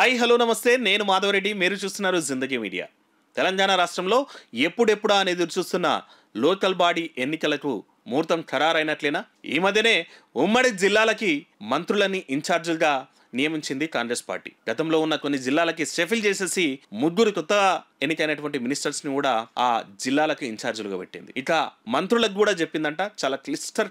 Hi hello నమస్తే నేను మాధవరెడ్డి మీరు చూస్తున్నారు జిందగీ మీడియా. తెలంగాణ రాష్ట్రంలో ఎప్పుడెప్పుడా అని ఎదురు చూస్తున్న లోకల్ బాడీ ఎన్నికలకు ముహూర్తం ఖరారైనట్లేనా? ఈ మధ్యనే ఉమ్మడి జిల్లాలకి మంత్రులని ఇన్ఛార్జీలుగా నియమించింది కాంగ్రెస్ పార్టీ. గతంలో ఉన్న కొన్ని జిల్లాలకి షెఫిల్ చేసేసి ముగ్గురు కొత్తగా ఎన్నికైనటువంటి మినిస్టర్స్ ని కూడా ఆ జిల్లాలకు ఇన్ఛార్జీలుగా పెట్టింది. ఇక మంత్రులకు కూడా చెప్పిందంట చాలా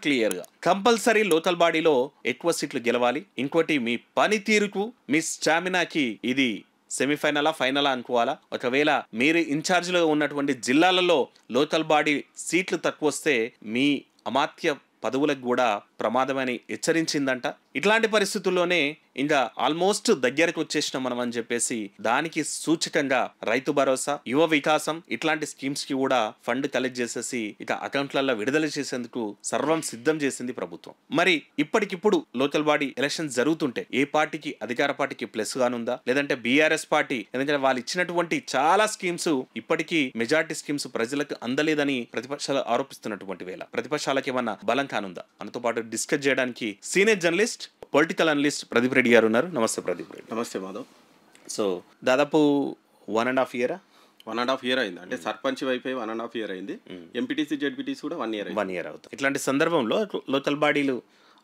క్లియర్ గా కంపల్సరీ లోకల్ బాడీలో ఎక్కువ సీట్లు గెలవాలి. ఇంకోటి మీ పనితీరుకు మీ స్టామినాకి ఇది సెమీఫైనలా ఫైనలా అనుకోవాలా. ఒకవేళ మీరు ఇన్ఛార్జిలో ఉన్నటువంటి జిల్లాలలో లోకల్ బాడీ సీట్లు తక్కువ వస్తే మీ అమాత్య పదవులకు కూడా ప్రమాదమని హెచ్చరించిందంట. ఇట్లాంటి పరిస్థితుల్లోనే ఇంకా ఆల్మోస్ట్ దగ్గరకు వచ్చేసినాం మనం అని చెప్పేసి దానికి సూచకంగా రైతు భరోసా, యువ వికాసం ఇట్లాంటి స్కీమ్స్ కి కూడా ఫండ్ కలెక్ట్ చేసేసి ఇక అకౌంట్లలో విడుదల చేసేందుకు సర్వం సిద్ధం చేసింది ప్రభుత్వం. మరి ఇప్పటికిప్పుడు లోకల్ బాడీ ఎలక్షన్స్ జరుగుతుంటే ఏ పార్టీకి అధికార పార్టీకి ప్లస్ గానుందా, లేదంటే బీఆర్ఎస్ పార్టీ ఎందుకంటే వాళ్ళు ఇచ్చినటువంటి చాలా స్కీమ్స్ ఇప్పటికీ మెజార్టీ స్కీమ్స్ ప్రజలకు అందలేదని ప్రతిపక్షాలు ఆరోపిస్తున్నటువంటి వేళ ప్రతిపక్షాలకు ఏమన్నా బలం కానుందా? మనతో పాటు డిస్కస్ చేయడానికి senior journalist political analyst Pradeep Reddy గారు ఉన్నారు. నమస్తే ప్రదీప్ రెడ్డి. నమస్తే మాధవ్. సో దాదాపు 1.5 year 1.5 year అయింది. అంటే సర్పంచ్ వైపు 1.5 year అయింది. ఎంపీటీసీ జెడ్పీటీసీ కూడా 1 year అయింది. 1 year అవుతుంది. ఇట్లాంటి సందర్భంలో లోకల్ బాడీలు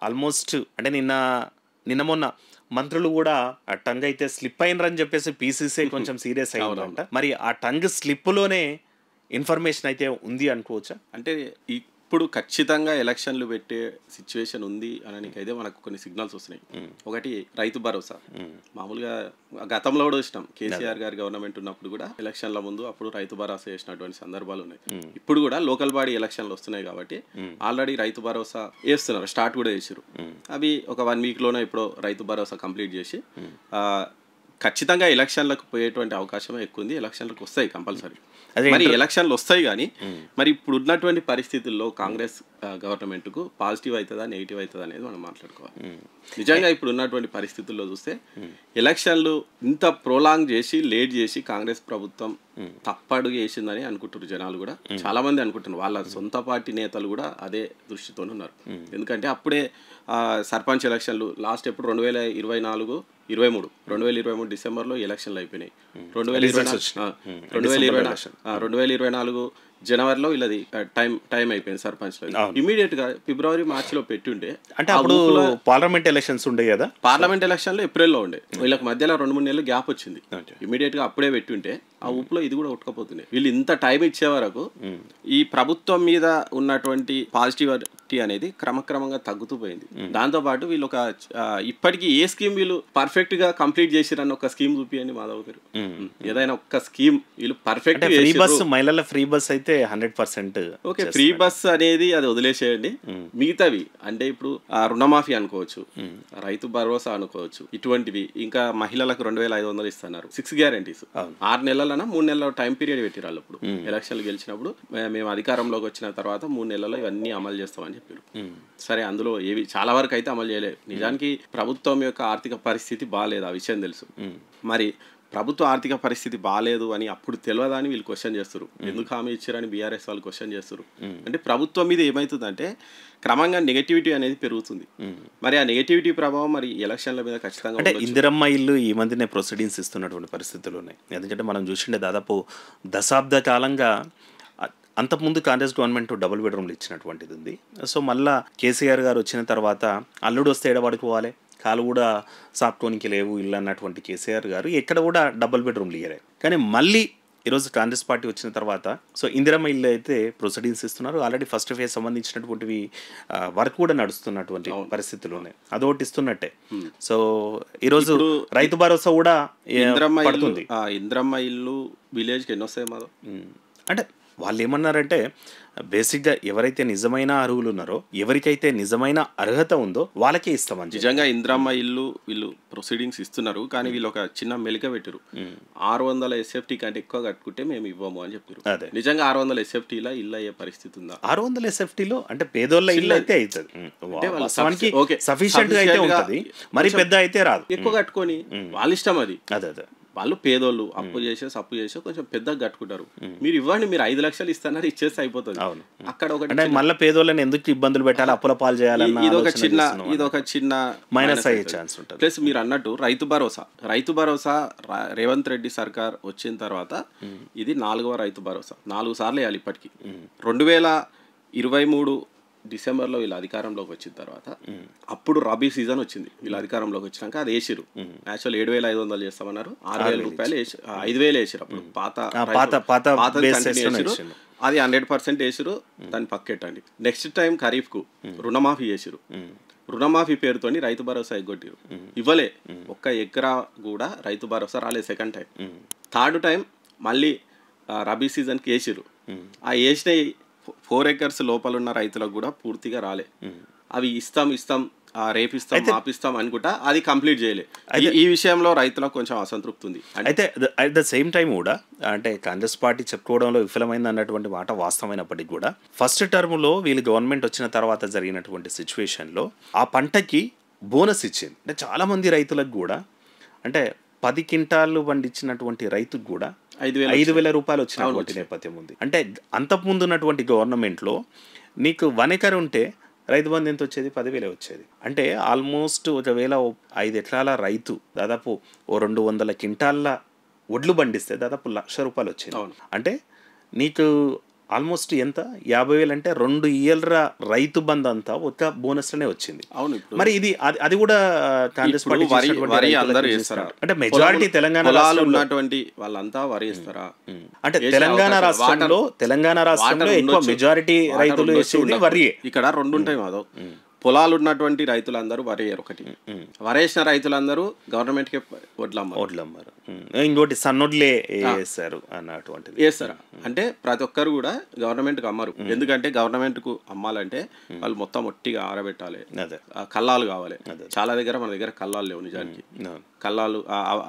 ఆల్మోస్ట్ అంటే నిన్న మొన్న మంత్రులు కూడా ఆ టంగ్ అయితే స్లిప్ అయినరని చెప్పేసి పీసీసీ కొంచెం సీరియస్ అయ్యిందంట. మరి ఆ టంగ్ స్లిప్లోనే ఇన్ఫర్మేషన్ అయితే ఉంది అనుకోవచ్చా? అంటే ఇప్పుడు ఖచ్చితంగా ఎలక్షన్లు పెట్టే సిచ్యువేషన్ ఉంది అననికైతే మనకు కొన్ని సిగ్నల్స్ వస్తున్నాయి. ఒకటి రైతు భరోసా. మామూలుగా గతంలో కూడా వచ్చినాం, కేసీఆర్ గారి గవర్నమెంట్ ఉన్నప్పుడు కూడా ఎలక్షన్ల ముందు అప్పుడు రైతు భరోసా చేసినటువంటి సందర్భాలు ఉన్నాయి. ఇప్పుడు కూడా లోకల్ బాడీ ఎలక్షన్లు వస్తున్నాయి కాబట్టి ఆల్రెడీ రైతు భరోసా వేస్తున్నారు, స్టార్ట్ కూడా చేసారు. అవి ఒక 1 weekలోనే ఇప్పుడు రైతు భరోసా కంప్లీట్ చేసి ఖచ్చితంగా ఎలక్షన్లకు పోయేటువంటి అవకాశమే ఎక్కువ ఉంది. ఎలక్షన్లకు వస్తాయి కంపల్సరీ. మరి ఎలక్షన్లు వస్తాయి కానీ మరి ఇప్పుడు ఉన్నటువంటి పరిస్థితుల్లో కాంగ్రెస్ గవర్నమెంట్కు పాజిటివ్ అవుతుందా నెగిటివ్ అవుతుందా అనేది మనం మాట్లాడుకోవాలి. నిజంగా ఇప్పుడు ఉన్నటువంటి పరిస్థితుల్లో చూస్తే ఎలక్షన్లు ఇంత ప్రోలాంగ్ చేసి లేట్ చేసి కాంగ్రెస్ ప్రభుత్వం తప్పడుగు వేసిందని అనుకుంటున్నారు జనాలు కూడా. చాలా మంది అనుకుంటున్నారు, వాళ్ళ సొంత పార్టీ నేతలు కూడా అదే దృష్టితో ఉన్నారు. ఎందుకంటే అప్పుడే సర్పంచ్ ఎలక్షన్లు లాస్ట్ ఎప్పుడు 2023 డిసెంబర్లో ఎలక్షన్లు అయిపోయినాయి. 2024 జనవరిలో వీళ్ళది టైం అయిపోయింది సర్పంచ్ లో. ఇమీడియట్ గా ఫిబ్రవరి మార్చిలో పెట్టుండే అంటే అప్పుడు పార్లమెంట్ ఎలక్షన్స్ ఉండే కదా. పార్లమెంట్ ఎలక్షన్లు ఏప్రిల్లో ఉండే. వీళ్ళకి మధ్యలో 2-3 నెలలు గ్యాప్ వచ్చింది. ఇమీడియట్ గా అప్పుడే పెట్టుంటే ఆ ఊపులో ఇది కూడా ఉట్టుకపోతుంది. వీళ్ళు ఇంత టైం ఇచ్చే వరకు ఈ ప్రభుత్వం మీద ఉన్నటువంటి పాజిటివిటీ అనేది క్రమక్రమంగా తగ్గుతూ పోయింది. దాంతో పాటు వీళ్ళు ఒక ఇప్పటికీ ఏ స్కీమ్ వీళ్ళు పర్ఫెక్ట్ గా కంప్లీట్ చేసిరని ఒక స్కీమ్ చూపియండి మాధవ్ గారు. ఏదైనా ఒక్క స్కీమ్ వీళ్ళు పర్ఫెక్ట్ మహిళల ఫ్రీ బస్ అయితే 100%. ఓకే, ఫ్రీ బస్ అనేది అది వదిలేసేయండి. మిగతావి అంటే ఇప్పుడు రుణమాఫీ అనుకోవచ్చు, రైతు భరోసా అనుకోవచ్చు, ఇటువంటివి ఇంకా మహిళలకు 2,500 ఇస్తున్నారు. 6 guarantees 6 నెలలన 3 నెలల టైం పీరియడ్ పెట్టిరాళ్ళు. ఇప్పుడు ఎలక్షన్లు గెలిచినప్పుడు మేము అధికారంలోకి వచ్చిన తర్వాత 3 నెలల్లో ఇవన్నీ అమలు చేస్తామని చెప్పారు. సరే, అందులో ఏవి చాలా వరకు అయితే అమలు చేయలేదు. నిజానికి ప్రభుత్వం యొక్క ఆర్థిక పరిస్థితి బాగాలేదు, ఆ విషయం తెలుసు. మరి ప్రభుత్వ ఆర్థిక పరిస్థితి బాగాలేదు అని అప్పుడు తెలియదని వీళ్ళు క్వశ్చన్ చేస్తారు. ఎందుకు హామీ ఇచ్చారని బీఆర్ఎస్ వాళ్ళు క్వశ్చన్ చేస్తారు. అంటే ప్రభుత్వం మీద ఏమవుతుందంటే క్రమంగా నెగటివిటీ అనేది పెరుగుతుంది. మరి ఆ నెగటివిటీ ప్రభావం మరి ఎలక్షన్ల మీద ఖచ్చితంగా అంటే ఇందిరమ్మ ఇల్లు ఈ మధ్యనే ప్రొసీడింగ్స్ ఇస్తున్నటువంటి పరిస్థితులు ఉన్నాయి. ఎందుకంటే మనం చూసిండే దాదాపు దశాబ్ద కాలంగా అంతకుముందు కాంగ్రెస్ గవర్నమెంట్ డబుల్ బెడ్రూమ్లు ఇచ్చినటువంటిది ఉంది. సో మళ్ళీ కేసీఆర్ గారు వచ్చిన తర్వాత అల్లుడు వస్తే ఎడబడుకోవాలి, కాలు కూడా సాప్కోనికి లేవు ఇల్లు అన్నటువంటి కేసీఆర్ గారు ఎక్కడ కూడా డబుల్ బెడ్రూమ్లు ఇయ్యలేదు. కానీ మళ్ళీ ఈరోజు కాంగ్రెస్ పార్టీ వచ్చిన తర్వాత సో ఇందిరమ్మ ఇల్లు అయితే ప్రొసీడింగ్స్ ఇస్తున్నారు. ఆల్రెడీ ఫస్ట్ ఫేజ్ సంబంధించినటువంటివి వర్క్ కూడా నడుస్తున్నటువంటి పరిస్థితులు ఉన్నాయి. అదొకటి ఇస్తున్నట్టే. సో ఈరోజు రైతు భరోసా కూడా పడుతుంది. ఇందిరమ్మ ఇల్లు విలేజ్కి ఎన్ని వస్తాయి మాధవ్? అంటే వాళ్ళు ఏమన్నారంటే బేసిక్గా ఎవరైతే నిజమైన అర్హులు ఉన్నారో, ఎవరికైతే నిజమైన అర్హత ఉందో వాళ్ళకే ఇస్తామని. నిజంగా ఇందిరమ్మ ఇల్లు వీళ్ళు ప్రొసీడింగ్స్ ఇస్తున్నారు. కానీ వీళ్ళు ఒక చిన్న మెలిక పెట్టారు. 600 SFT కంటే ఎక్కువ కట్టుకుంటే మేము ఇవ్వము అని చెప్పారు. నిజంగా 600 SFTలో ఇల్లు అయ్యే పరిస్థితి ఉందా? 600 SFTలో అంటే పేదోళ్ళ ఇల్లు అయితే అవుతుంది, సఫిషియెంట్ గా అయితే ఉంటుంది. మరి పెద్ద అయితే రాదు. ఎక్కువ కట్టుకొని వాళ్ళ ఇష్టం అది. అదే వాళ్ళు పేదోళ్ళు అప్పు చేసో కొంచెం పెద్దగా కట్టుకుంటారు. మీరు ఇవ్వండి, మీరు 5 లక్షలు ఇస్తున్నారు, ఇచ్చేస్తే అయిపోతుంది. అక్కడ ఒకటి మళ్ళీ పేదోళ్ళని ఎందుకు ఇబ్బందులు పెట్టాలి, అప్పుల పాలు చేయాలన్న ఇదొక చిన్న మైనస్ అయ్యే ఛాన్స్ ఉంటుంది. ప్లస్ మీరు అన్నట్టు రైతు భరోసా రేవంత్ రెడ్డి సర్కార్ వచ్చిన తర్వాత ఇది 4వ రైతు భరోసా. 4 సార్లు వేయాలి ఇప్పటికి. 2023 డిసెంబర్లో వీళ్ళు అధికారంలోకి వచ్చిన తర్వాత అప్పుడు రబీ సీజన్ వచ్చింది. వీళ్ళు అధికారంలోకి వచ్చినాక అది వేసిరు. యాక్చువల్ 7,500 చేస్తామన్నారు, 6,000 రూపాయలు 5,000 వేసిరు. అప్పుడు పాతది కంటిన్యూ చేసిరు. అది 100% వేసిరు. దాన్ని పక్కెట్టండి. నెక్స్ట్ టైం ఖరీఫ్కు రుణమాఫీ చేసిరు. రుణమాఫీ పేరుతోని రైతు భరోసా ఎగ్గొట్టిరు. ఇవ్వలే, 1 ఎకరా కూడా రైతు భరోసా రాలేదు. Second time. థర్డ్ టైం మళ్ళీ రబీ సీజన్కి వేసిరు. ఆ వేసిన 4 acres లోపల ఉన్న రైతులకు కూడా పూర్తిగా రాలే. అవి ఇస్తాం రేపిస్తాం మాపిస్తాం అనుకుంటా అది కంప్లీట్ చేయలే. ఈ విషయంలో రైతులకు కొంచెం అసంతృప్తి ఉంది. అయితే అట్ ద సేమ్ టైం కూడా అంటే కాంగ్రెస్ పార్టీ చెప్పుకోవడంలో విఫలమైంది అన్నటువంటి మాట వాస్తవమైనప్పటికీ కూడా ఫస్ట్ టర్మ్లో వీళ్ళు గవర్నమెంట్ వచ్చిన తర్వాత జరిగినటువంటి సిచ్యువేషన్లో ఆ పంటకి బోనస్ ఇచ్చింది. అంటే చాలామంది రైతులకు కూడా అంటే 10 క్వింటాళ్ళు పండించినటువంటి రైతుకు కూడా 5,000 రూపాయలు వచ్చినటువంటి నేపథ్యం ఉంది. అంటే అంతకుముందు ఉన్నటువంటి గవర్నమెంట్లో నీకు 1 ఎకర్ ఉంటే రైతు బంధు ఎంత వచ్చేది, 10,000 వచ్చేది. అంటే ఆల్మోస్ట్ ఒకవేళ 5 ఎకరాల రైతు దాదాపు 200 క్వింటాళ్ళ వడ్లు పండిస్తే దాదాపు 1,00,000 రూపాయలు వచ్చేది. అంటే నీకు ఆల్మోస్ట్ ఎంత 50,000 అంటే 2 ఏళ్ళ రైతు బంధు అంతా ఒక బోనస్లోనే వచ్చింది. మరి ఇది అది కూడా కాంగ్రెస్ పార్టీ అంటే మెజారిటీ తెలంగాణ ఉన్నటువంటి వాళ్ళంతా వరి ఇస్తారా అంటే తెలంగాణ రాష్ట్రంలో ఎక్కువ మెజారిటీ రైతులు వేసేది వరి. ఇక్కడ 2 ఉంటాయి మాధవ్. పొలాలు ఉన్నటువంటి రైతులందరూ వరేయరు. ఒకటి వరేసిన రైతులందరూ గవర్నమెంట్కి వడ్లు అమ్మారు. ఇంకోటి సన్నొడ్లే వేస్తారు అన్నటువంటిది వేస్తారా అంటే ప్రతి ఒక్కరు కూడా గవర్నమెంట్కి అమ్మరు. ఎందుకంటే గవర్నమెంట్కు అమ్మాలంటే వాళ్ళు మొత్తం ఒట్టిగా ఆరబెట్టాలి, కల్లాలు కావాలి. చాలా దగ్గర మన దగ్గర కల్లాలు లేవు. నిజానికి కల్లాలు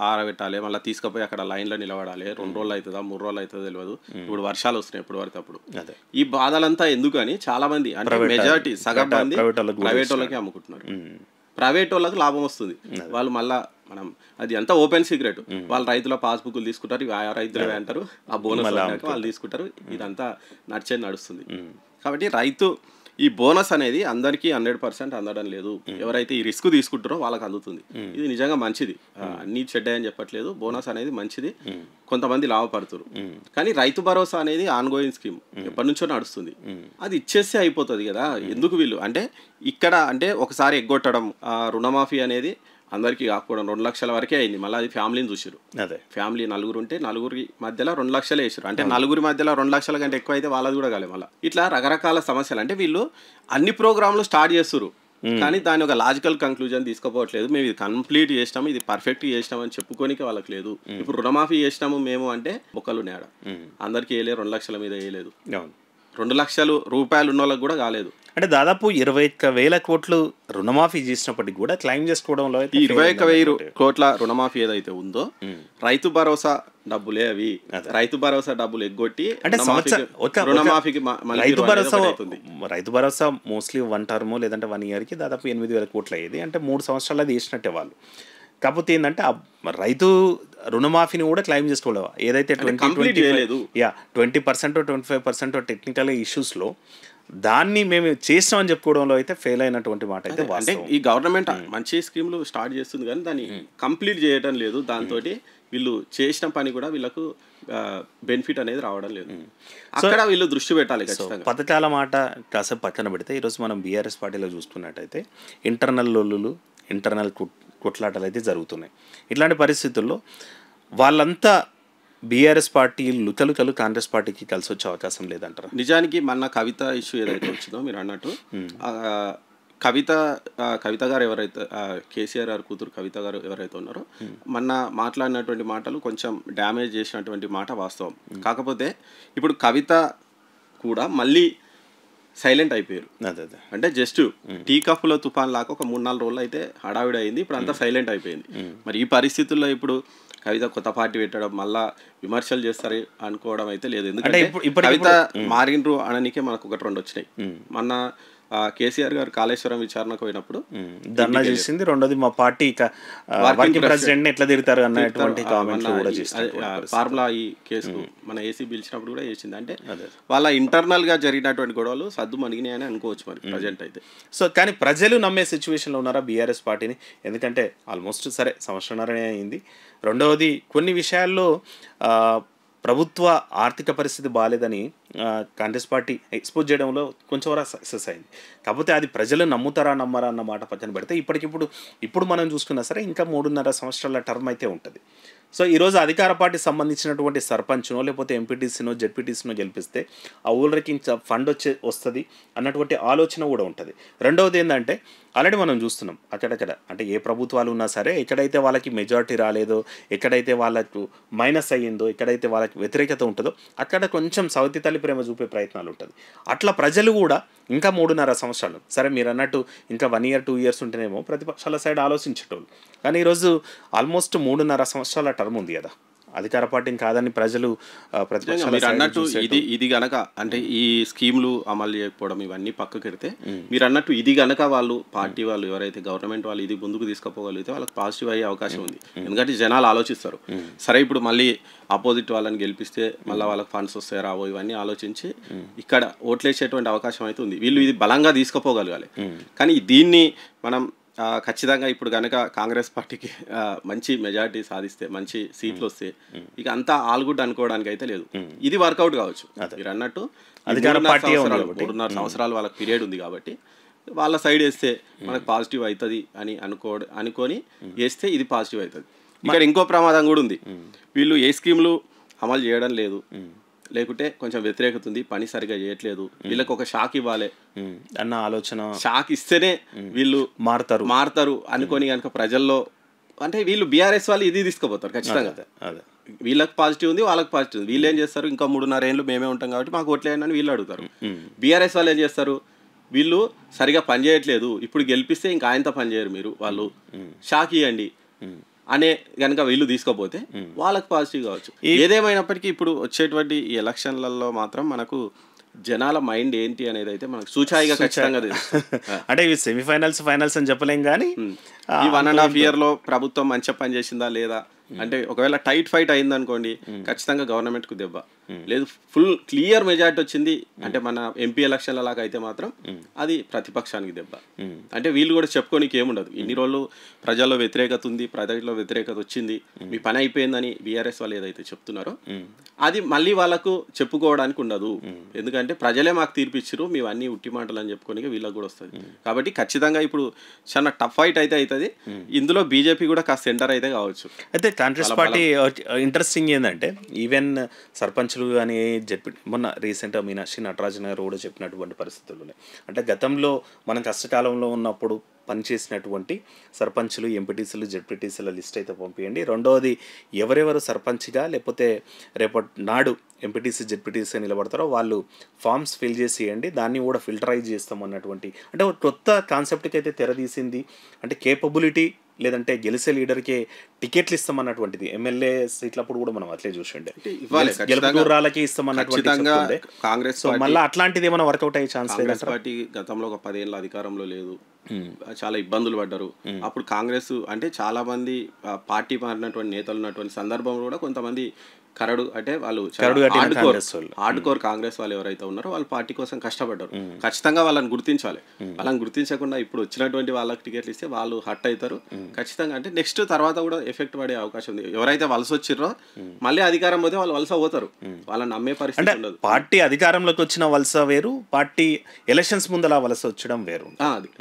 ఆరబెట్టాలి, మళ్ళీ తీసుకుపోయి అక్కడ లైన్లో నిలబడాలి. 2 రోజులు అవుతుందా 3 రోజులు అవుతుందో తెలియదు. ఇప్పుడు వర్షాలు వస్తున్నాయి ఎప్పుడు పడితే అప్పుడు. ఈ బాధలంతా ఎందుకని చాలా మంది అంటే మెజారిటీ సగం మంది ప్రైవేట్ వాళ్ళకి అమ్ముకుంటున్నారు. ప్రైవేట్ వాళ్ళకి లాభం వస్తుంది. వాళ్ళు మళ్ళా అది అంతా ఓపెన్ సీక్రెట్. వాళ్ళు రైతుల పాస్బుక్లు తీసుకుంటారు, రైతులే అంటారు, ఆ బోనస్ వాళ్ళు తీసుకుంటారు. ఇదంతా నడుస్తుంది. కాబట్టి రైతు ఈ బోనస్ అనేది అందరికీ 100% అందడం లేదు. ఎవరైతే ఈ రిస్క్ తీసుకుంటారో వాళ్ళకి అందుతుంది. ఇది నిజంగా మంచిది, అన్ని చెడ్డాయని చెప్పట్లేదు. బోనస్ అనేది మంచిది, కొంతమంది లాభపడుతురు. కానీ రైతు భరోసా అనేది ఆన్గోయింగ్ స్కీమ్, ఎప్పటి నుంచో నడుస్తుంది. అది ఇచ్చేస్తే అయిపోతుంది కదా. ఎందుకు వీళ్ళు అంటే ఇక్కడ అంటే ఒకసారి ఎగ్గొట్టడం, రుణమాఫీ అనేది అందరికీ కాకపోవడం 2 లక్షల వరకే అయింది. మళ్ళీ అది ఫ్యామిలీని చూసారు. ఫ్యామిలీ 4 ఉంటే 4 మధ్యలో 2 లక్షలు వేసారు. అంటే 4 మధ్యలో 2 లక్షల కంటే ఎక్కువ అయితే వాళ్ళది కూడా కాలే. మళ్ళీ ఇట్లా రకరకాల సమస్యలు. అంటే వీళ్ళు అన్ని ప్రోగ్రాంలు స్టార్ట్ చేస్తారు, కానీ దాని ఒక లాజికల్ కంక్లూజన్ తీసుకోపోవట్లేదు. మేము ఇది కంప్లీట్ చేసినాము, ఇది పర్ఫెక్ట్ చేసినాము అని చెప్పుకోనికి వాళ్ళకి లేదు. ఇప్పుడు రుణమాఫీ చేసినాము మేము అంటే బొక్కలు నేడ అందరికీ వేయలేదు. 2 లక్షల మీద వేయలేదు. 2 లక్షల రూపాయలు ఉన్న వాళ్ళకి కూడా కాలేదు. అంటే దాదాపు 21,000 కోట్లు రుణమాఫీ చేసినప్పటికీ కూడా క్లెయిమ్ చేసుకోవడంలో 21,000 కోట్ల రుణమాఫీ ఏదైతే ఉందో రైతు భరోసా డబ్బులే అవి. రైతు భరోసా డబ్బులు ఎగ్గొట్టి అంటే రుణమాఫీకి రైతు భరోసా మోస్ట్లీ 1 టర్మ్ లేదంటే 1 ఇయర్కి దాదాపు 8,000 కోట్లు అయ్యేది. అంటే 3 సంవత్సరాలు అది వేసినట్టే వాళ్ళు. కాకపోతే ఏంటంటే రైతు రుణమాఫీని కూడా క్లెయిమ్ చేసుకోవడం ఏదైతే 20% 25% టెక్నికల్ ఇష్యూస్లో దాన్ని మేము చేస్తామని చెప్పుకోవడంలో అయితే ఫెయిల్ అయినటువంటి మాట అయితే. అంటే ఈ గవర్నమెంట్ మంచి స్కీమ్లు స్టార్ట్ చేస్తుంది కానీ దాన్ని కంప్లీట్ చేయడం లేదు. దాంతో వీళ్ళు చేసిన పని కూడా వీళ్ళకు బెనిఫిట్ అనేది రావడం లేదు. అక్కడ వీళ్ళు దృష్టి పెట్టాలి ఖచ్చితంగా. పథకాల మాట కాసేపు పక్కన పెడితే ఈరోజు మనం బీఆర్ఎస్ పార్టీలో చూసుకున్నట్టయితే ఇంటర్నల్ లొల్లులు, ఇంటర్నల్ కొట్లాటలు అయితే జరుగుతున్నాయి. ఇట్లాంటి పరిస్థితుల్లో వాళ్ళంతా బీఆర్ఎస్ పార్టీ లుకలుకలు కాంగ్రెస్ పార్టీకి కలిసి వచ్చే అవకాశం లేదంటారా? నిజానికి మొన్న కవిత ఇష్యూ ఏదైతే వచ్చిందో మీరు అన్నట్టు కవిత గారు ఎవరైతే కేసీఆర్ గారు కూతురు కవిత గారు ఎవరైతే ఉన్నారో మొన్న మాట్లాడినటువంటి మాటలు కొంచెం డ్యామేజ్ చేసినటువంటి మాట వాస్తవం. కాకపోతే ఇప్పుడు కవిత కూడా మళ్ళీ సైలెంట్ అయిపోయారు. అంటే జస్ట్ టీ కప్పులో తుఫాన్ లాగా ఒక 3-4 రోజులు అయితే హడావిడి అయింది. ఇప్పుడు అంతా సైలెంట్ అయిపోయింది. మరి ఈ పరిస్థితుల్లో ఇప్పుడు కవిత కొత్త పార్టీ పెట్టడం మళ్ళా విమర్శలు చేస్తారు అనుకోవడం అయితే లేదు. ఎందుకంటే కవిత మారిండ్రు అననికే మనకు 1-2 వచ్చినాయి. మొన్న కేసీఆర్ గారు కాళేశ్వరం విచారణకు పోయినప్పుడు ధర్నా చేసింది. రెండోది మా పార్టీ వర్కింగ్ ప్రెసిడెంట్ ఎట్లా తిరుగుతారు అన్నటువంటి కామెంట్లు కూడా చేస్తారు. ఫార్ములా ఈ కేసు మన ఏసీ పిలిచినప్పుడు కూడా చేసింది. అంటే వాళ్ళ ఇంటర్నల్ గా జరిగినటువంటి గొడవలు సద్దు మణిగినాయని అనుకోవచ్చు మరి ప్రజెంట్ అయితే. సో కానీ ప్రజలు నమ్మే సిచ్యువేషన్లో ఉన్నారా బీఆర్ఎస్ పార్టీని? ఎందుకంటే ఆల్మోస్ట్ సరే సంవత్సరంన్నరనే అయింది. రెండవది కొన్ని విషయాల్లో ప్రభుత్వ ఆర్థిక పరిస్థితి బాగాలేదని కాంగ్రెస్ పార్టీ ఎక్స్పోజ్ చేయడంలో కొంచెం వరకు సక్సెస్ అయింది. కాకపోతే అది ప్రజలు నమ్ముతారా నమ్మరా అన్న మాట పక్కన పెడితే ఇప్పుడు మనం చూసుకున్నా సరే ఇంకా 3.5 సంవత్సరాల టర్మ్ అయితే ఉంటుంది. సో ఈరోజు అధికార పార్టీ సంబంధించినటువంటి సర్పంచ్నో లేకపోతే ఎంపీటీసీనో జెడ్పీటీసీనో గెలిపిస్తే ఆ ఊళ్ళకి ఫండ్ వస్తుంది అన్నటువంటి ఆలోచన కూడా ఉంటుంది. రెండవది ఏంటంటే ఆల్రెడీ మనం చూస్తున్నాం అక్కడక్కడ అంటే ఏ ప్రభుత్వాలు ఉన్నా సరే ఎక్కడైతే వాళ్ళకి మెజారిటీ రాలేదో, ఎక్కడైతే వాళ్ళకు మైనస్ అయ్యిందో, ఎక్కడైతే వాళ్ళకి వ్యతిరేకత ఉంటుందో అక్కడ కొంచెం సవతి తల్లి ప్రేమ చూపే ప్రయత్నాలు ఉంటుంది. అట్లా ప్రజలు కూడా ఇంకా 3.5 సంవత్సరాలు సరే మీరు అన్నట్టు ఇంకా 1 year 2 years ఉంటేనేమో ప్రతిపక్షాల సైడ్ ఆలోచించేటోళ్ళు. కానీ ఈరోజు ఆల్మోస్ట్ 3.5 సంవత్సరాల టర్మ్ ఉంది కదా, అధికార పార్టీని కాదని ప్రజలు మీరు అన్నట్టు ఇది గనక అంటే ఈ స్కీమ్లు అమలు చేయకపోవడం ఇవన్నీ పక్కకు పెడితే మీరు అన్నట్టు ఇది గనక వాళ్ళు పార్టీ వాళ్ళు ఎవరైతే గవర్నమెంట్ వాళ్ళు ఇది ముందుకు తీసుకుపోగలిగితే వాళ్ళకి పాజిటివ్ అయ్యే అవకాశం ఉంది. ఎందుకంటే జనాలు ఆలోచిస్తారు, సరే ఇప్పుడు మళ్ళీ ఆపోజిట్ వాళ్ళని గెలిపిస్తే మళ్ళీ వాళ్ళకి ఫండ్స్ వస్తాయి రావో ఇవన్నీ ఆలోచించి ఇక్కడ ఓట్లేసేటువంటి అవకాశం అయితే ఉంది. వీళ్ళు ఇది బలంగా తీసుకుపోగలగాలి. కానీ దీన్ని మనం ఖచ్చితంగా ఇప్పుడు కనుక కాంగ్రెస్ పార్టీకి మంచి మెజారిటీ సాధిస్తే మంచి సీట్లు వస్తే ఇక అంతా ఆల్ గుడ్ అనుకోవడానికి అయితే లేదు. ఇది వర్కౌట్ కావచ్చు. మీరు అన్నట్టు 3.5 సంవత్సరాలు వాళ్ళకి పీరియడ్ ఉంది కాబట్టి వాళ్ళ సైడ్ వేస్తే మనకు పాజిటివ్ అవుతుంది అని అనుకొని వేస్తే ఇది పాజిటివ్ అవుతుంది. ఇక్కడ ఇంకో ప్రమాదం కూడా ఉంది, వీళ్ళు ఏ స్కీమ్లు అమలు చేయడం లేదు, లేకుంటే కొంచెం వ్యతిరేకత ఉంది, పని సరిగా చేయట్లేదు, వీళ్ళకి ఒక షాక్ ఇవ్వాలి అన్న ఆలోచన, షాక్ ఇస్తేనే వీళ్ళు మారుతారు అనుకొని కనుక ప్రజల్లో అంటే వీళ్ళు బీఆర్ఎస్ వాళ్ళు ఇది తీసుకుపోతారు ఖచ్చితంగా. వీళ్ళకి పాజిటివ్ ఉంది, వాళ్ళకి పాజిటివ్ ఉంది. వీళ్ళు ఏం చేస్తారు, ఇంకా 3.5 ఏళ్ళు మేమే ఉంటాం కాబట్టి మాకు ఓట్లేయండి అని వీళ్ళు అడుగుతారు. బీఆర్ఎస్ వాళ్ళు ఏం చేస్తారు, వీళ్ళు సరిగా పని చేయట్లేదు, ఇప్పుడు గెలిపిస్తే ఇంకా ఆయనతో పని చేయరు మీరు, వాళ్ళు షాక్ ఇవ్వండి అనే కనుక వీళ్ళు తీసుకోపోతే వాళ్ళకి పాజిటివ్ కావచ్చు. ఏదేమైనప్పటికీ ఇప్పుడు వచ్చేటువంటి ఈ ఎలక్షన్లలో మాత్రం మనకు జనాల మైండ్ ఏంటి అనేది అయితే మనకు సూచాయిగా ఖచ్చితంగా తెలుసు. అంటే ఇవి సెమీఫైనల్స్ ఫైనల్స్ అని చెప్పలేం కానీ ఈ 1.5 year లో ప్రభుత్వం మంచిగా పని చేసిందా లేదా అంటే ఒకవేళ టైట్ ఫైట్ అయింది అనుకోండి ఖచ్చితంగా గవర్నమెంట్కు దెబ్బ, లేదు ఫుల్ క్లియర్ మెజారిటీ వచ్చింది అంటే మన ఎంపీ ఎలక్షన్ల లాగా అయితే మాత్రం అది ప్రతిపక్షానికి దెబ్బ. అంటే వీళ్ళు కూడా చెప్పుకోనికి ఏముండదు, ఇన్ని రోజులు ప్రజల్లో వ్యతిరేకత ఉంది, ప్రజల్లో వ్యతిరేకత వచ్చింది, మీ పని అయిపోయిందని బీఆర్ఎస్ వాళ్ళు ఏదైతే చెప్తున్నారో అది మళ్ళీ వాళ్ళకు చెప్పుకోవడానికి ఉండదు. ఎందుకంటే ప్రజలే మాకు తీర్పిచ్చిరు, మేము అన్ని ఉట్టి మాటలు అని చెప్పుకోనికి వీళ్ళకి కూడా వస్తుంది. కాబట్టి ఖచ్చితంగా ఇప్పుడు చాలా టఫ్ ఫైట్ అయితే అవుతుంది. ఇందులో బీజేపీ కూడా కాస్త సెంటర్ అయితే కావచ్చు. అయితే కాంగ్రెస్ పార్టీ ఇంట్రెస్టింగ్ ఏంటంటే ఈవెన్ సర్పంచ్లు కానీ మొన్న రీసెంట్గా మీనాక్షి నటరాజన్ గారు కూడా చెప్పినటువంటి పరిస్థితులు ఉన్నాయి. అంటే గతంలో మనం కష్టకాలంలో ఉన్నప్పుడు పనిచేసినటువంటి సర్పంచ్లు, ఎంపీటీసీలు, జెడ్పీటీసీల లిస్ట్ అయితే పంపించండి. రెండవది ఎవరెవరు సర్పంచ్గా లేకపోతే రేపటి నాడు ఎంపీటీసీ జెడ్పీటీసీ నిలబడతారో వాళ్ళు ఫామ్స్ ఫిల్ చేసి ఇవ్వండి, దాన్ని కూడా ఫిల్టరైజ్ చేస్తాం అన్నటువంటి అంటే ఒక కొత్త కాన్సెప్ట్కి అయితే తెరదీసింది. అంటే కేపబిలిటీ లేదంటే గెలిచే లీడర్కే టికెట్లు ఇస్తామన్నటువంటిది ఎమ్మెల్యే సీట్లప్పుడు కూడా మనం అట్లే చూసండి, గెలుపురాలకి ఇస్తామన్నటువంటి కాంగ్రెస్. సో మళ్ళీ అట్లాంటిది ఏమైనా వర్కౌట్ అయ్యే ఛాన్స్ లేదు. పార్టీ గతంలో ఒక 10 ఏళ్ళ అధికారంలో లేదు, చాలా ఇబ్బందులు పడ్డారు. అప్పుడు కాంగ్రెస్ అంటే చాలా మంది పార్టీ మారినటువంటి నేతలు ఉన్నటువంటి సందర్భంలో కూడా కొంతమంది కరడు అంటే వాళ్ళు హార్డ్ కోర్ కాంగ్రెస్ వాళ్ళు ఎవరైతే ఉన్నారో వాళ్ళు పార్టీ కోసం కష్టపడ్డారు. ఖచ్చితంగా వాళ్ళని గుర్తించాలి. వాళ్ళని గుర్తించకుండా ఇప్పుడు వచ్చినటువంటి వాళ్ళకి టికెట్లు ఇస్తే వాళ్ళు హట్ అవుతారు ఖచ్చితంగా. అంటే నెక్స్ట్ తర్వాత కూడా ఎఫెక్ట్ పడే అవకాశం ఉంది. ఎవరైతే వలస వచ్చిర్రో మళ్ళీ అధికారం పోతే వాళ్ళు వలస పోతారు, వాళ్ళని నమ్మే పరిస్థితి ఉండదు. పార్టీ అధికారంలోకి వచ్చిన వలస వేరు, పార్టీ ఎలక్షన్స్ ముందు అలా వలస వచ్చడం వేరు. అది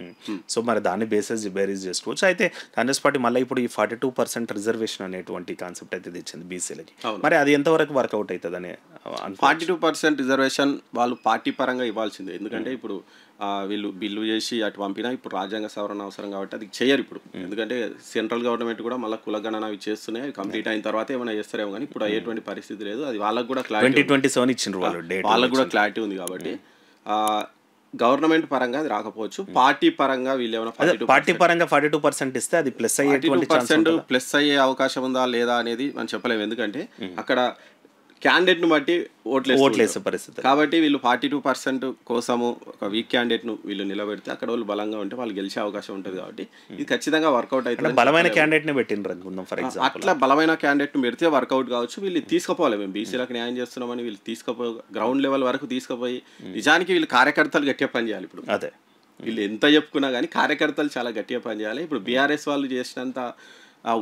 సో మరి దాన్ని బేరీజ్ చేసుకోవచ్చు. అయితే కాంగ్రెస్ పార్టీ మళ్ళీ ఇప్పుడు ఈ 42% రిజర్వేషన్ అనేటువంటి కాన్సెప్ట్ అయితే తెచ్చింది బీసీలకి. మరి అది ఎంతవరకు వర్కౌట్ అవుతుంది అని 42% రిజర్వేషన్ వాళ్ళు పార్టీ పరంగా ఇవ్వాల్సిందే. ఎందుకంటే ఇప్పుడు వీళ్ళు బిల్లు చేసి అటు పంపినా ఇప్పుడు రాజ్యాంగ సవరణ అవసరం కాబట్టి అది చేయరు ఇప్పుడు. ఎందుకంటే సెంట్రల్ గవర్నమెంట్ కూడా మళ్ళీ కులగణన అవి చేస్తున్నాయి, అవి కంప్లీట్ అయిన తర్వాత ఏమైనా చేస్తారేమో కానీ ఇప్పుడు అయ్యేటువంటి పరిస్థితి లేదు. అది వాళ్ళకు కూడా క్లారిటీ 2027 ఇచ్చిండ్రు వాళ్ళకు కూడా క్లారిటీ ఉంది. కాబట్టి గవర్నమెంట్ పరంగా అది రాకపోవచ్చు, పార్టీ పరంగా వీళ్ళు ఏమైనా పార్టీ పరంగా 42% ఇస్తే అది ప్లస్ అయ్యే అవకాశం ఉందా లేదా అనేది మనం చెప్పలేము. ఎందుకంటే అక్కడ క్యాండిడేట్ను బట్టి ఓట్లేసే పరిస్థితి. కాబట్టి వీళ్ళు 42% కోసము ఒక వీక్ క్యాండిడేట్ను వీళ్ళు నిలబెడితే అక్కడ వాళ్ళు బలంగా ఉంటే వాళ్ళు గెలిచే అవకాశం ఉంటుంది. కాబట్టి ఇది ఖచ్చితంగా వర్కౌట్ అవుతుంది. బలమైన క్యాండిడేట్ని పెట్టిండ్రు అనుకుందాం ఫర్ ఎగ్జాంపుల్. అట్లా బలమైన క్యాండిడేట్ను పెడితే వర్కౌట్ కావచ్చు. వీళ్ళు తీసుకుపోవాలి, మేము బీసీలకు న్యాయం చేస్తున్నామని వీళ్ళు తీసుకుపోయి గ్రౌండ్ లెవెల్ వరకు తీసుకుపోయి నిజానికి వీళ్ళు కార్యకర్తలు గట్టిగా పనిచేయాలి. ఇప్పుడు అదే వీళ్ళు ఎంత చెప్పుకున్నా కానీ కార్యకర్తలు చాలా గట్టిగా పనిచేయాలి. ఇప్పుడు బీఆర్ఎస్ వాళ్ళు చేసినంత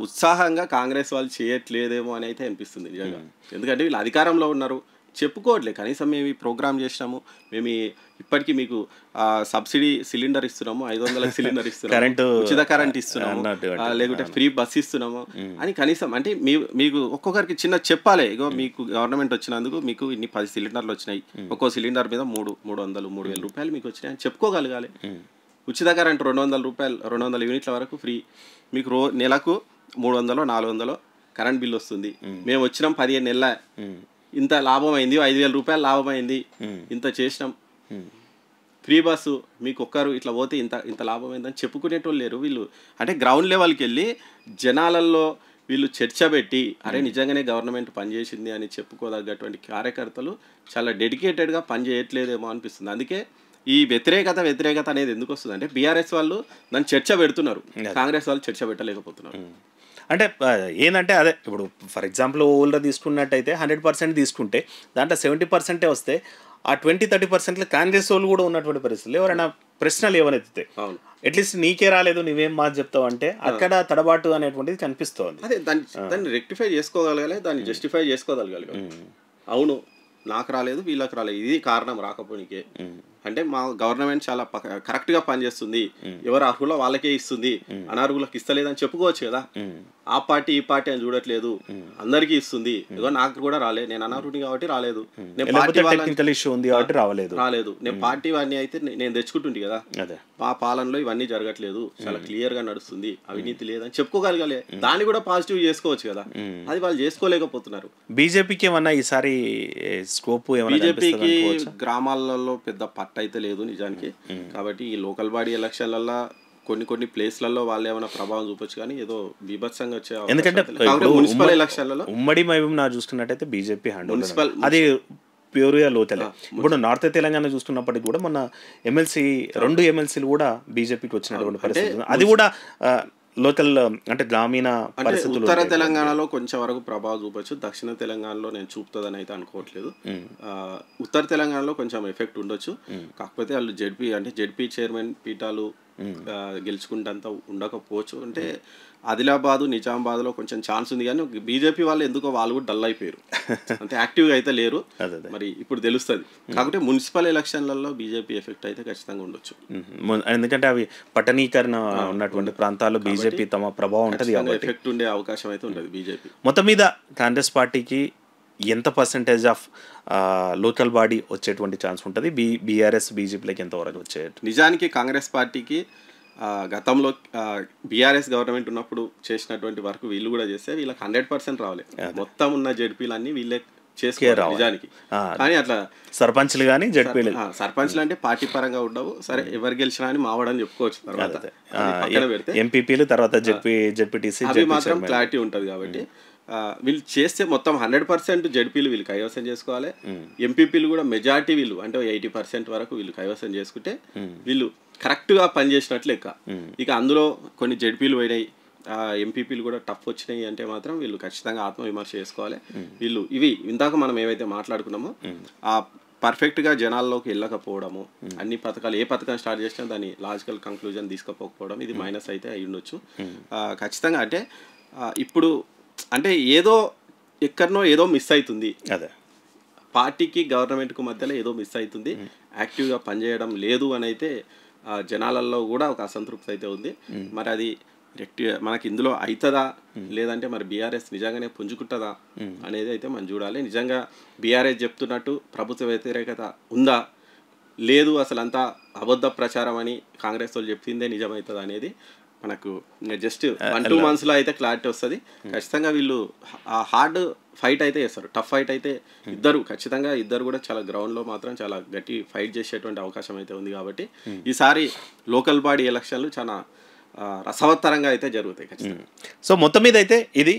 ఉత్సాహంగా కాంగ్రెస్ వాళ్ళు చేయట్లేదేమో అని అయితే అనిపిస్తుంది నిజంగా. ఎందుకంటే వీళ్ళు అధికారంలో ఉన్నారు, చెప్పుకోవట్లేదు. కనీసం మేము ఈ ప్రోగ్రామ్ చేసినాము, మేము ఇప్పటికీ మీకు సబ్సిడీ సిలిండర్ ఇస్తున్నాము, 500 సిలిండర్ ఇస్తున్నాము, ఉచిత కరెంట్ ఇస్తున్నాము, లేకుంటే ఫ్రీ బస్ ఇస్తున్నాము అని కనీసం అంటే మీకు ఒక్కొక్కరికి చిన్న చెప్పాలి. ఇగో మీకు గవర్నమెంట్ వచ్చినందుకు మీకు ఇన్ని 10 సిలిండర్లు వచ్చినాయి, ఒక్కో సిలిండర్ మీద 300-3,000 రూపాయలు మీకు వచ్చినాయి అని చెప్పుకోగలగాలి. ఉచిత కరెంట్ 200 రూపాయలు, 200 యూనిట్ల వరకు ఫ్రీ, మీకు నెలకు 300-400 కరెంట్ బిల్ వస్తుంది. మేము వచ్చినాం 15 నెలల, ఇంత లాభం అయింది, 5,000 రూపాయలు లాభం అయింది, ఇంత చేసినాం. ఫ్రీ బస్సు మీకు ఒక్కరు ఇట్లా పోతే ఇంత లాభం అయిందని చెప్పుకునేటోళ్ళు లేరు. వీళ్ళు అంటే గ్రౌండ్ లెవెల్కి వెళ్ళి జనాలల్లో వీళ్ళు చర్చ పెట్టి అరే నిజంగానే గవర్నమెంట్ పనిచేసింది అని చెప్పుకోదగ్గటువంటి కార్యకర్తలు చాలా డెడికేటెడ్గా పనిచేయట్లేదేమో అనిపిస్తుంది. అందుకే ఈ వ్యతిరేకత అనేది ఎందుకు వస్తుంది అంటే బీఆర్ఎస్ వాళ్ళు దాన్ని చర్చ పెడుతున్నారు, కాంగ్రెస్ వాళ్ళు చర్చ పెట్టలేకపోతున్నారు. అంటే ఏంటంటే అదే ఇప్పుడు ఫర్ ఎగ్జాంపుల్ ఓల్డ్గా తీసుకున్నట్టయితే 100% తీసుకుంటే దాంట్లో 70% వస్తే ఆ 20-30% కాంగ్రెస్ వాళ్ళు కూడా ఉన్నటువంటి పరిస్థితులు ఎవరైనా ప్రశ్నలు ఏమనెత్తితే అట్లీస్ట్ నీకే రాలేదు నువ్వేం మాట చెప్తావు అంటే అక్కడ తడబాటు అనేటువంటిది కనిపిస్తుంది. అదే దాన్ని రెక్టిఫై చేసుకోగలగాలి, దాన్ని జస్టిఫై చేసుకోగలగాలి. అవును నాకు రాలేదు, వీళ్ళకి రాలేదు, ఇది కారణం రాకపోనికే అంటే మా గవర్నమెంట్ చాలా కరెక్ట్గా పనిచేస్తుంది, ఎవరు అర్హులో వాళ్ళకే ఇస్తుంది, అనర్హులకు ఇస్తలేదని చెప్పుకోవచ్చు కదా. ఆ పార్టీ ఈ పార్టీ అని చూడట్లేదు, అందరికీ ఇస్తుంది. ఇదిగో నాకు కూడా రాలేదు, నేను అనర్హుని కాబట్టి రాలేదు, నేను పార్టీ రాలేదు, నేను పార్టీ వాడిని అయితే నేను తెచ్చుకుంటుంది కదా, మా పాలనలో ఇవన్నీ జరగట్లేదు, చాలా క్లియర్ గా నడుస్తుంది, అవినీతి లేదని చెప్పుకోగలగాలి. దాన్ని కూడా పాజిటివ్ చేసుకోవచ్చు కదా, అది వాళ్ళు చేసుకోలేకపోతున్నారు. బీజేపీకి ఏమన్నా ఈసారి స్కోప్, బీజేపీకి గ్రామాలలో పెద్ద పట్టు అయితే లేదు నిజానికి. కాబట్టి ఈ లోకల్ బాడీ ఎలక్షన్లలో కొన్ని ప్లేస్లలో వాళ్ళు ఏమైనా ప్రభావం చూపొచ్చు, కానీ ఏదో బీభత్సంగా వచ్చే, ఎందుకంటే మున్సిపల్ ఎలక్షన్లలో ఉమ్మడి మహబూబ్ నా చూసుకున్నట్టయితే బీజేపీ మున్సిపల్ అది ప్యూర్గా లోతలే. ఇప్పుడు నార్త్ తెలంగాణ చూసుకున్నప్పటికీ కూడా మొన్న రెండు ఎమ్మెల్సీలు కూడా బీజేపీకి వచ్చినటువంటి పరిస్థితి, అది కూడా లోకల్ అంటే గ్రామీణ పరిస్థితులు. ఉత్తర తెలంగాణలో కొంచెం వరకు ప్రభావం చూపొచ్చు, దక్షిణ తెలంగాణలో నేను చూపుతుందని అయితే అనుకోవట్లేదు. ఉత్తర తెలంగాణలో కొంచెం ఎఫెక్ట్ ఉండొచ్చు, కాకపోతే వాళ్ళు జెడ్పీ చైర్మన్ పీఠాలు గెలుచుకుంటంత ఉండకపోవచ్చు. అంటే ఆదిలాబాద్ నిజామాబాద్లో కొంచెం ఛాన్స్ ఉంది, కానీ బీజేపీ వాళ్ళు ఎందుకో వాళ్ళు కూడా డల్ అయిపోయారు, అంటే యాక్టివ్గా అయితే లేరు. మరి ఇప్పుడు తెలుస్తుంది. కాకపోతే మున్సిపల్ ఎలక్షన్లలో బీజేపీ ఎఫెక్ట్ అయితే ఖచ్చితంగా ఉండొచ్చు, ఎందుకంటే అవి పట్టణీకరణ ఉన్నటువంటి ప్రాంతాల్లో బీజేపీ తమ ప్రభావం ఉంటుంది, ఎఫెక్ట్ ఉండే అవకాశం అయితే ఉంటుంది బీజేపీ. మొత్తం మీద కాంగ్రెస్ పార్టీకి ఎంత పర్సెంటేజ్ ఆఫ్ లోకల్ బాడీ వచ్చేటువంటి ఛాన్స్ ఉంటుంది, బీఆర్ఎస్ బీజేపీలోకి ఎంతవరకు వచ్చే? నిజానికి కాంగ్రెస్ పార్టీకి గతంలో బీఆర్ఎస్ గవర్నమెంట్ ఉన్నప్పుడు చేసినటువంటి వర్క్ వీళ్ళు కూడా చేస్తే వీళ్ళకి 100% రావాలి. మొత్తం ఉన్న జెడ్పీలన్నీ వీళ్ళే చేసుకోవాలి నిజానికి. కానీ అట్లా సర్పంచ్లు కానీ జెడ్పీలు, సర్పంచ్లు అంటే పార్టీ పరంగా ఉండవు, సరే ఎవరు గెలిచినా అని మావాడని చెప్పుకోవచ్చు. తర్వాత ఎంపీపీలు, తర్వాత జెడ్పీటీసీ, అవి మాత్రం క్లారిటీ ఉంటుంది. కాబట్టి వీళ్ళు చేస్తే మొత్తం 100% జెడ్పీలు వీళ్ళు కైవసం చేసుకోవాలి. ఎంపీపీలు కూడా మెజార్టీ వీళ్ళు అంటే 80% వరకు వీళ్ళు కైవసం చేసుకుంటే వీళ్ళు కరెక్ట్గా పనిచేసినట్లు లెక్క. ఇక అందులో కొన్ని జెడ్పీలు పోయినాయి, ఎంపీపీలు కూడా టఫ్ వచ్చినాయి అంటే మాత్రం వీళ్ళు ఖచ్చితంగా ఆత్మవిమర్శ చేసుకోవాలి. వీళ్ళు ఇందాక మనం ఏవైతే మాట్లాడుకున్నామో ఆ పర్ఫెక్ట్గా జనాల్లోకి వెళ్ళకపోవడము, అన్ని పథకాలు ఏ పథకం స్టార్ట్ చేసినా దాన్ని లాజికల్ కంక్లూజన్ తీసుకుపోకపోవడం, ఇది మైనస్ అయితే అయి ఉండొచ్చు ఖచ్చితంగా. అంటే ఇప్పుడు అంటే ఎక్కడనో ఏదో మిస్ అవుతుంది, అదే పార్టీకి గవర్నమెంట్కు మధ్యలో ఏదో మిస్ అవుతుంది, యాక్టివ్గా పనిచేయడం లేదు అని అయితే జనాలలో కూడా ఒక అసంతృప్తి అయితే ఉంది. మరి అది మనకి ఇందులో అవుతుందా లేదంటే మరి బీఆర్ఎస్ నిజంగానే పుంజుకుంటుందా అనేది అయితే మనం చూడాలి. నిజంగా బీఆర్ఎస్ చెప్తున్నట్టు ప్రభుత్వ వ్యతిరేకత ఉందా లేదు, అసలు అంతా అబద్ధ ప్రచారం అని కాంగ్రెస్ వాళ్ళు చెప్పిందే నిజమవుతుంది అనేది మనకు జస్ట్ 1-2 మంత్స్లో అయితే క్లారిటీ వస్తుంది. ఖచ్చితంగా వీళ్ళు హార్డ్ ఫైట్ అయితే చేస్తారు, టఫ్ ఫైట్ అయితే ఖచ్చితంగా ఇద్దరు కూడా చాలా గ్రౌండ్లో మాత్రం చాలా గట్టి ఫైట్ చేసేటువంటి అవకాశం అయితే ఉంది. కాబట్టి ఈసారి లోకల్ బాడీ ఎలక్షన్లు చాలా రసవత్తరంగా అయితే జరుగుతాయి ఖచ్చితంగా. సో మొత్తం మీద అయితే ఇది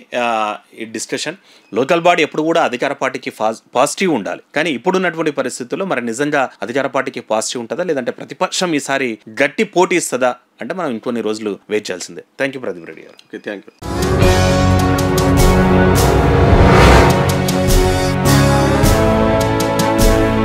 ఈ డిస్కషన్ లోకల్ బాడీ ఎప్పుడు కూడా అధికార పార్టీకి పాజిటివ్ ఉండాలి, కానీ ఇప్పుడున్నటువంటి పరిస్థితుల్లో మరి నిజంగా అధికార పార్టీకి పాజిటివ్ ఉంటుందా లేదంటే ప్రతిపక్షం ఈసారి గట్టి పోటీ ఇస్తుందా అంటే మనం ఇంకొన్ని రోజులు వెయిట్ చేయాల్సిందే. థ్యాంక్ యూ ప్రదీప్ రెడ్డి గారు. Okay, thank you.